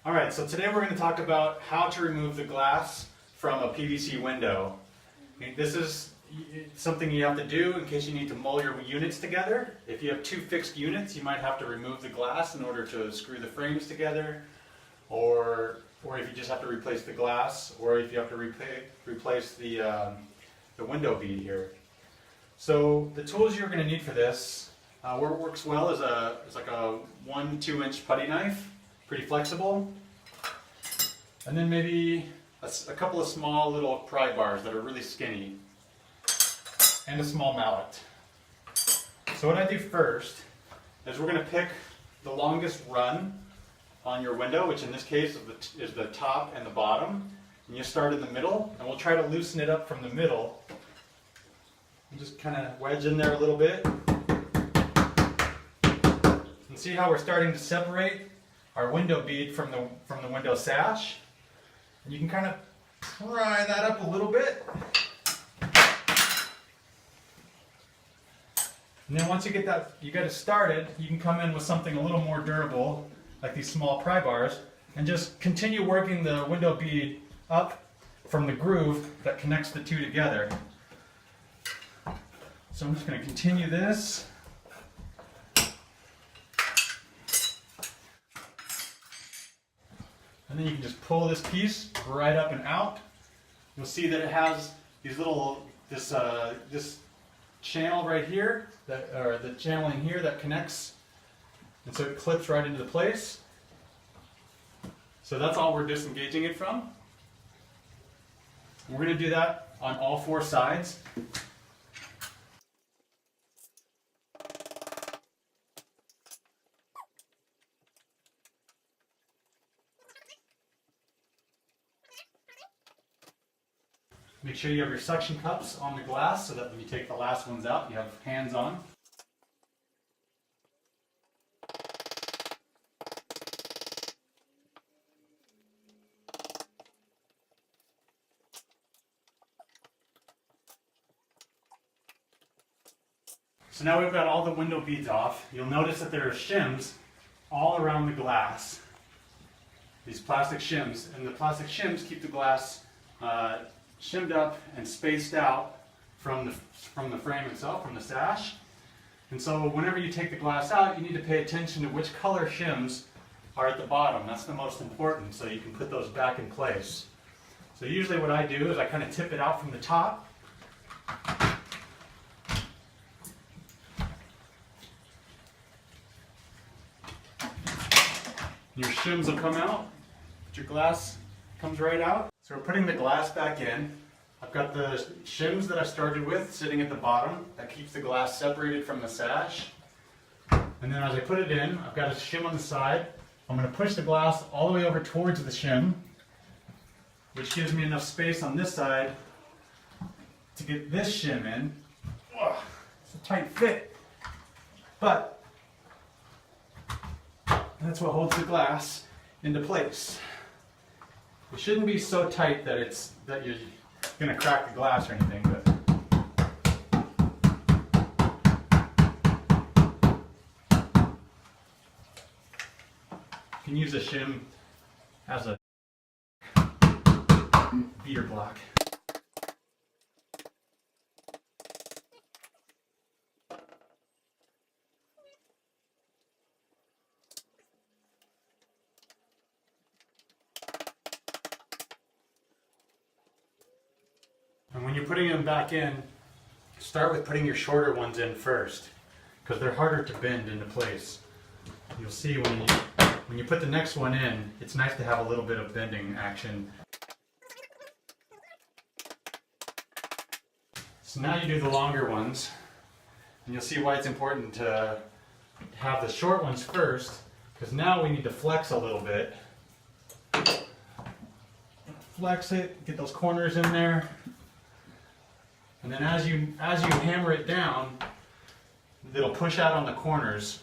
Alright, so today we're going to talk about how to remove the glass from a PVC window. This is something you have to do in case you need to mull your units together. If you have two fixed units, you might have to remove the glass in order to screw the frames together, or if you just have to replace the glass, or if you have to replace the window bead here. So the tools you're going to need for this, where it works well is like a 1-2 inch putty knife. Pretty flexible, and then maybe a couple of small little pry bars that are really skinny, and a small mallet. So what I do first is we're going to pick the longest run on your window, which in this case is the top and the bottom, and you start in the middle, and we'll try to loosen it up from the middle, and just kind of wedge in there a little bit, and see how we're starting to separate our window bead from the window sash. And you can kind of pry that up a little bit. And then once you get it started, you can come in with something a little more durable, like these small pry bars, and just continue working the window bead up from the groove that connects the two together. So I'm just going to continue this. And then you can just pull this piece right up and out. You'll see that it has these this channel right here, or the channel in here that connects, and so it clips right into the place. So that's all we're disengaging it from. We're going to do that on all four sides. Make sure you have your suction cups on the glass so that when you take the last ones out, you have hands on. So now we've got all the window beads off. You'll notice that there are shims all around the glass. These plastic shims, and the plastic shims keep the glass shimmed up and spaced out from the frame itself, from the sash. And so whenever you take the glass out, you need to pay attention to which color shims are at the bottom. That's the most important, so you can put those back in place. So usually what I do is I kind of tip it out from the top. Your shims will come out, but your glass comes right out. So we're putting the glass back in. I've got the shims that I started with sitting at the bottom. That keeps the glass separated from the sash. And then as I put it in, I've got a shim on the side. I'm going to push the glass all the way over towards the shim, which gives me enough space on this side to get this shim in. It's a tight fit, but that's what holds the glass into place. It shouldn't be so tight that you're going to crack the glass or anything, but you can use a shim as a beater block. And when you're putting them back in, start with putting your shorter ones in first, because they're harder to bend into place. You'll see when you put the next one in, it's nice to have a little bit of bending action. So now you do the longer ones, and you'll see why it's important to have the short ones first, because now we need to flex a little bit. Flex it, get those corners in there. And then as you hammer it down, it'll push out on the corners,